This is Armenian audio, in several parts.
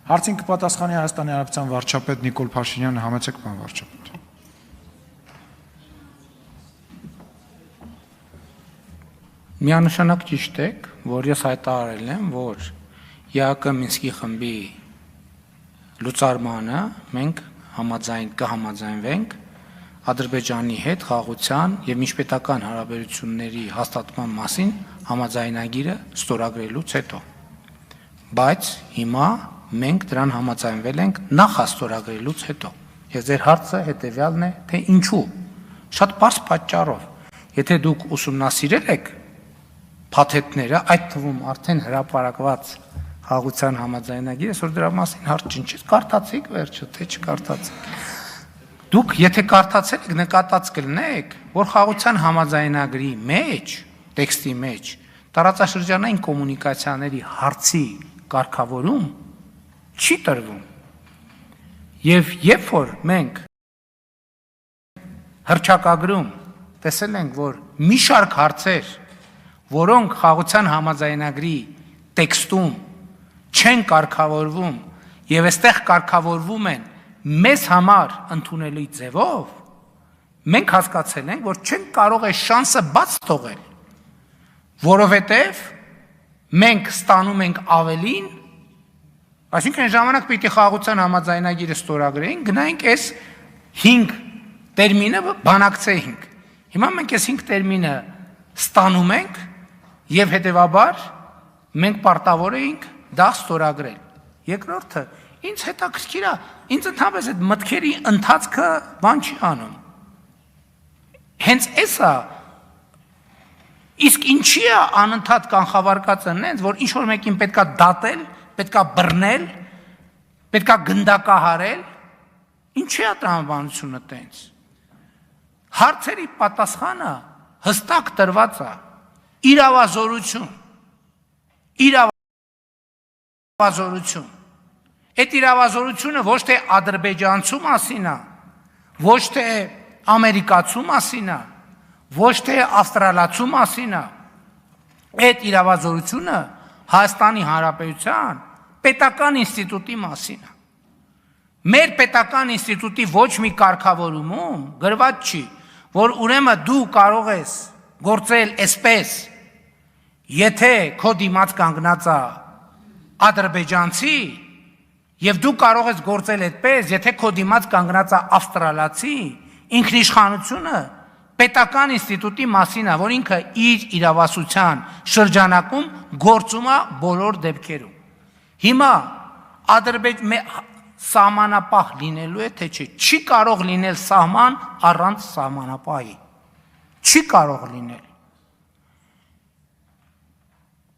Հարցին կպատասխանի Հայաստանի Հանրապետության վարչապետ Նիկոլ Փաշինյանը, համեցեք պարոն վարչապետ։ Միանշանակ ճիշտ եք, որ ես հայտարարել եմ, որ ԵԱԿ Մինսկի խմբի լուծարմանը մենք կհամաձայնվենք Ադրբեջանի հետ խաղաղության եւ միջպետական հարաբերությունների հաստատման մասին համաձայնագիրը ստորագրելուց հետո։ Բայց հիմա մենք դրան համաձայնվել ենք նախաստորագրելուց հետո։ Եվ ձեր հարցը հետեւյալն է, թե ինչու։ Շատ բարձ պատճառով։ Եթե դուք ուսումնասիրել եք փաթեթները, այդ թվում արդեն հրապարակված խաղաղության համաձայնագիրը, որ դրա մասին հարց չնչից, կարդացիք վերջը, թե չկարդացիք։ Դուք եթե կարդացել եք, նկատած կլինեք, որ խաղաղության համաձայնագրի մեջ, տեքստի մեջ, տարածաշրջանային կոմունիկացիաների հարցի կարգավորում չի տրվում։ Եվ երբ որ մենք հռչակագրում տեսել ենք, որ մի շարք հարցեր, որոնք խաղաղության համաձայնագրի տեքստում չեն կարգավորվում եւ այստեղ կարգավորվում են մեզ համար ընդունելի ձևով, մենք հասկացել ենք, որ չենք կարող այս շանսը բաց թողել, որովհետեւ մենք ստանում ենք ավելին, այսինքն ժամանակ պիտի խաղաղության համաձայնագիրը ստորագրենք, գնայինք այս 5 տերմինը բանակցեինք։ Հիմա մենք այս 5 տերմինը ստանում ենք եւ հետեւաբար մենք պարտավոր էինք դա ստորագրել։ Երկրորդը, ինձ հետաքրքիր է, ինձ ընդհանրապես այդ մտքերի ընթացքը բան չի անում։ Հենց էսա իսկ ինչի է անընդհատ կանխավարկած այնց, որ ինչ որ մեկին պետքա դատել, պետքա բռնել, պետքա գնդակահարել, ինչի է տրամաբանությունը տենց։ Հարցերի պատասխանը հստակ տրված է, իրավազորություն։ Այդ իրավազորությունը ոչ թե ադրբեջանցու մասին է, ոչ թե ամերիկացու մասին է, ոչ թե ավստրալացու մասին է, այդ իրավազորությունը Հայաստանի Հանրապետության պետական ինստիտուտի մասին է։ Մեր պետական ինստիտուտի ոչ մի կարգավորումում գրված չի, որ ուրեմն դու կարող ես գործել այսպես, եթե քո դիմաց կանգնած է ադրբեջանցի, եւ դու կարող ես գործել այդպես, եթե քո դիմաց կանգնած է ավստրալացի, ինքնիշխանությունը պետական ինստիտուտի մասին է, որ ինքը իր իրավասության շրջանակում գործում է բոլոր դեպքերում։ Հիմա սահմանապահ լինելու է, թե չէ, չի կարող լինել սահման առանց սահմանապահի։ Չի կարող լինել։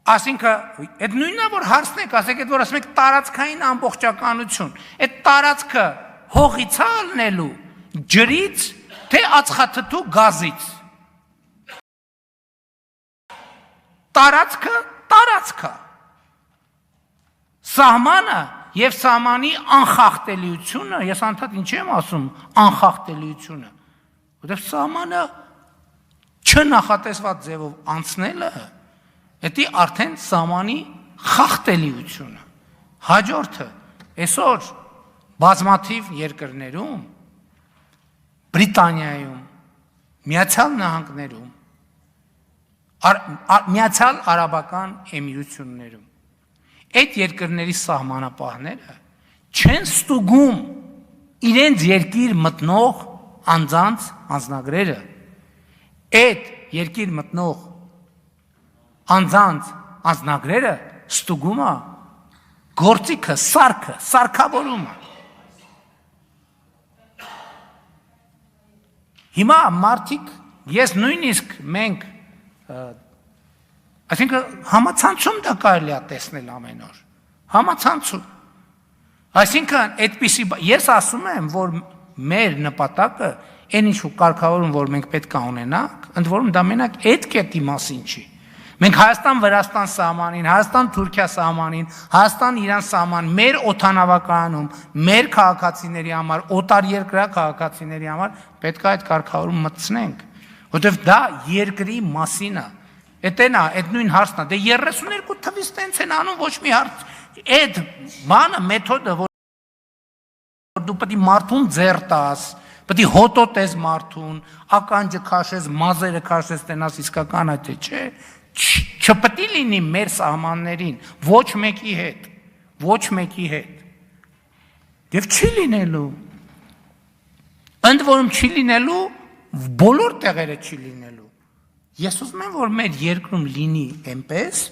Այսինքն, այդ նույնն է, որ հարցնեք, ասեք, այդ որ ասում եք տարածքային ամբողջականություն, այդ տարածքը հողից է ալնելու, ջրից, թե ածխաթթու գազից։ Տարածքը։ Սահմանը եւ սահմանի անխախտելիությունը, ես անդադ ինչ եմ ասում, անխախտելիությունը, որտեղ սահմանը չնախատեսված ձևով անցնելը, դա արդեն սահմանի խախտելիությունը։ Հաջորդը, այսօր բազմաթիվ երկրներում, Բրիտանիայում, Միացյալ Նահանգներում, Միացյալ Արաբական Էմիրություններում, այդ երկրների սահմանապահները չեն ստուգում իրենց երկիր մտնող անձանց անձնագրերը, այդ երկիր մտնող անձանց անձնագրերը ստուգում է գործիքը, սարքավորումը։ Հիմա մարդիկ, ես նույնիսկ մենք, այսինքն համացանցում դա կարելի է տեսնել ամեն օր, համացանցում։ Այսինքն այդպիսի, ես ասում եմ, որ մեր նպատակը, այն ինչ կարգավորում, որ մենք պետք է ունենանք, ընդ որում դա մենակ այդ կետի մասին չի։ Մենք Հայաստան-Վրաստան սահմանին, Հայաստան-Թուրքիա սահմանին, Հայաստան-Իրան սահման, մեր օդանավակայանում, մեր քաղաքացիների համար, օտարերկրյա քաղաքացիների համար պետք է այդ կարգավորում մտցնենք, որովհետև դա երկրի մասին է։ Էդ նույն հարցն է, դե 32 թվից տենց են անում, ոչ մի հարց այդ բանը մեթոդը, որ դու պետք է մարդուն ձեռ տաս, պետք է հոտոտես մարդուն, ականջը քաշես, մազերը քաշես, տենաս իսկական այդ է, չէ, չպետք է լինի մեր սահմաններին, ոչ մեկի հետ, եւ չի լինելու, ընդ որում չի լինելու, բոլոր տեղերը չի լինելու, ես ուզում եմ, որ մեր երկրում լինի այնպես,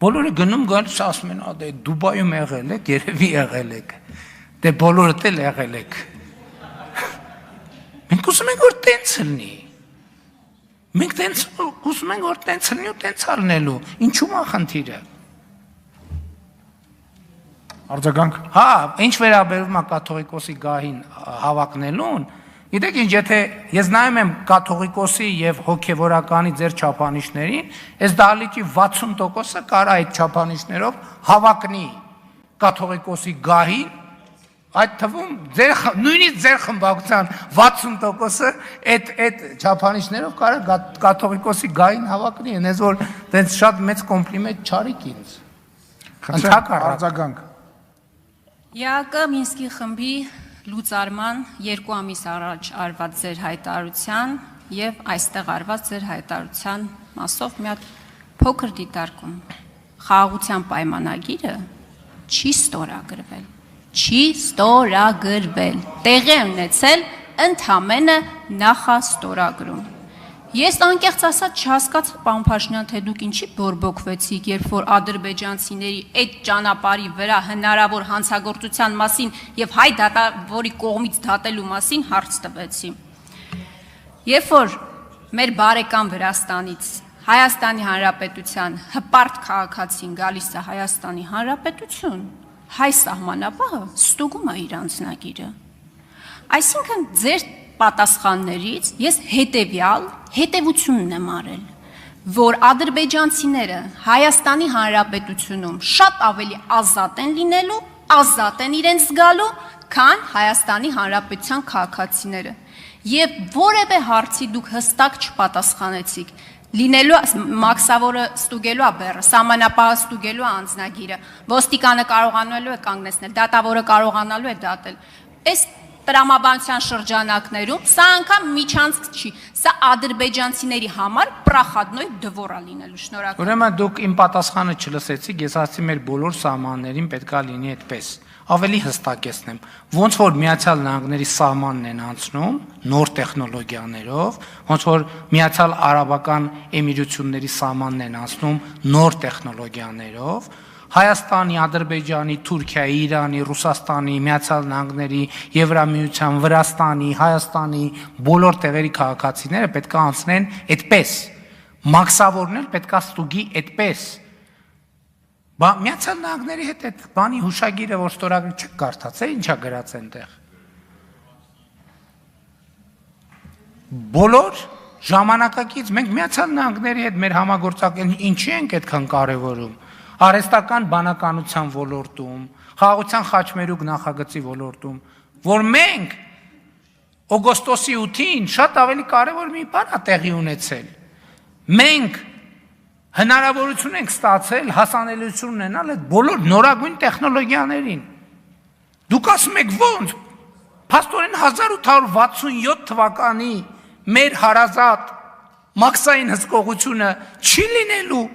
բոլորը գնում գալիս ասում են, դե Դուբայում եղել եք, երևի եղել եք, դե բոլորդ էլ եղել եք, մենք ուզում ենք, որ տենց լինի, մենք ուզում ենք, որ տենց լինի ու տենց ալնելու, ինչու՞մ է խնդիրը։ Արձագանք։ Հա, ինչ վերաբերում է կաթողիկոսի գահին հավակնելուն, գիտեք ինչ, եթե ես նայում եմ կաթողիկոսի եւ հոգեվորականի ձեր չափանիշներին, այս դահլիճի 60%-ը կարա այդ չափանիշներով հավակնի կաթողիկոսի գահին, այդ թվում նույնիսկ ձեր խմբակցության 60%-ը այդ չափանիշներով կարա կաթողիկոսի գահին հավակնի, այնպես որ դες շատ մեծ կոմպլիմենտ չարիք ինձ։ Արձագանք։ ԵԱԿ Մինսկի խմբի լուծարման 2 ամիս առաջ արված ձեր հայտարարության եւ այստեղ արված ձեր հայտարարության մասով մի հատ փոքր դիտարկում։ Խաղաղության պայմանագիրը չի ստորագրվել։ Տեղի ունեցել ընդամենը նախաստորագրում։ Ես անկեղծ ասած չհասկացա պարոն Փաշինյան, թե դուք ինչի բորբոքվեցիք, երբ որ ադրբեջանցիների այդ ճանապարհի վրա հնարավոր հանցագործության մասին եւ հայ դատավորի կողմից դատելու մասին հարց տվեցի։ Երբ որ մեր բարեկամ Վրաստանից Հայաստանի Հանրապետության հպարտ քաղաքացին գալիս է Հայաստանի Հանրապետություն, հայ սահմանապահը ստուգում է իր անձնագիրը։ Այսինքն ձեր պատասխաններից ես հետևությունն եմ արել, որ ադրբեջանցիները Հայաստանի Հանրապետությունում շատ ավելի ազատ են լինելու, ազատ են իրենց զգալու, քան Հայաստանի Հանրապետության քաղաքացիները։ Եվ որևէ հարցի դուք հստակ չպատասխանեցիք, լինելու մաքսավորը ստուգելու է բեռը, սահմանապահը ստուգելու է անձնագիրը, ոստիկանը կարողանալու է կանգնեցնել, դատավորը կարողանալու է դատել։ Այս տրամաբանության շրջանակներում սա անգամ միջանցք չի, սա ադրբեջանցիների համար պրախադնոյ դվորա լինելու։ Շնորհակալ։ Ուրեմն դուք իմ պատասխանը չլսեցիք, ես ասացի մեր բոլոր սահմաններին պետքա լինի այդպես։ Ավելի հստակեցնեմ, ոնց որ Միացյալ Նահանգների սահմանն են անցնում նոր տեխնոլոգիաներով, ոնց որ Միացյալ Արաբական Էմիրությունների սահմանն են անցնում նոր տեխնոլոգիաներով, Հայաստանի, Ադրբեջանի, Թուրքիայի, Իրանի, Ռուսաստանի, Միացյալ Նահանգների, Եվրամիության, Վրաստանի, Հայաստանի բոլոր տեղերի քաղաքացիները պետք է անցնեն այդպես։ Մաքսավորն էլ պետք է ստուգի այդպես։ Միացյալ Նահանգների հետ այդ բանի հուշագիրը, որ ստորագրել չեք կարդացել, ինչա գրած այնտեղ։ Բոլոր ժամանակակից մենք Միացյալ Նահանգների հետ մեր համագործակցությունը ինչի ենք այդքան կարևորում։ Արհեստական բանականության ոլորտում, խաղաղության խաչմերուկ նախագծի ոլորտում, որ մենք օգոստոսի 8-ին շատ ավելի կարևոր մի բան է տեղի ունեցել։ Մենք հնարավորություն ենք ստացել հասանելիություն ունենալ այդ բոլոր նորագույն տեխնոլոգիաներին։ Դուք ասում եք ո՞նց։ Փաստորեն 1867 թվականի մեր հարազատ մաքսային հսկողությունը չի լինելու։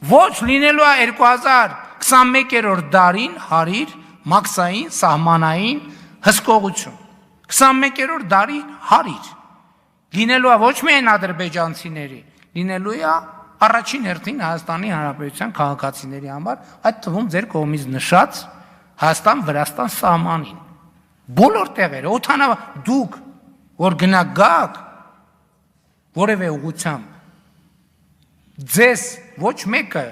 Ոչ լինելու է 2021-րդ դարին հարիր մաքսային սահմանային հսկողություն։ 21-րդ դարի հարիր։ Լինելու է ոչ միայն ադրբեջանցիների, լինելու է առաջին հերթին Հայաստանի Հանրապետության քաղաքացիների համար, այդ թվում ձեր կողմից նշած Հայաստան-Վրաստան սահմանին։ Բոլոր տեղերը, օդանավ դուք, որ գնաք որևէ ուղղությամբ, ձեզ ոչ մեկը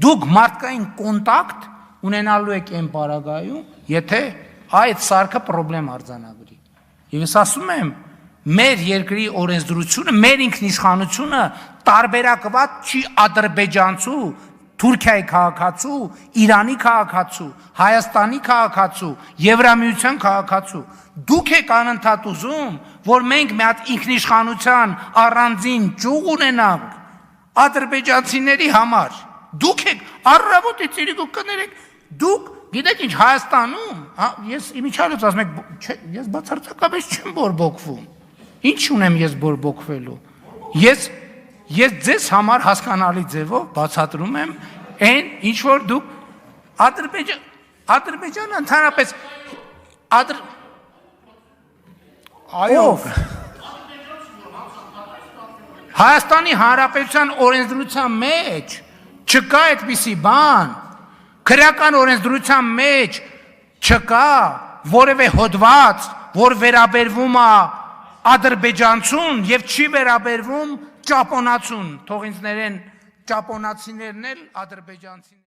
դուք մարդկային կոնտակտ ունենալու եք այն պարագայում, եթե այդ սարքը պրոբլեմ արձանագրի։ Եվ ես ասում եմ, մեր երկրի օրենսդրությունը, մեր ինքնիշխանությունը տարբերակված չի ադրբեջանցու, Թուրքիայի քաղաքացու, Իրանի քաղաքացու, Հայաստանի քաղաքացու, Եվրամիության քաղաքացու։ Դուք եք անընդհատ ուզում, որ մենք մի հատ ինքնիշխանության առանձին ճյուղ ունենանք ադրբեջանցիների համար։ Դուք եք առավոտից իրիկու կներեք, դուք գիտեք ինչ Հայաստանում, ես իմիջիալից ասում եք, ես բացարձակապես չեմ բորբոքվում։ Ինչ ունեմ ես բորբոքվելու։ Ես ձեզ համար հասկանալի ձևով բացատրում եմ այն ինչ որ դուք Ադրբեջանը ընդհանրապես Այո, Հայաստանի Հանրապետության օրենսդրության մեջ չկա այդպիսի բան, քրեական օրենսդրության մեջ չկա որևէ հոդված, որ վերաբերվում է ադրբեջանցուն եւ չի վերաբերվում ճապոնացուն, թող ինձ ներեն ճապոնացիներն էլ ադրբեջանցին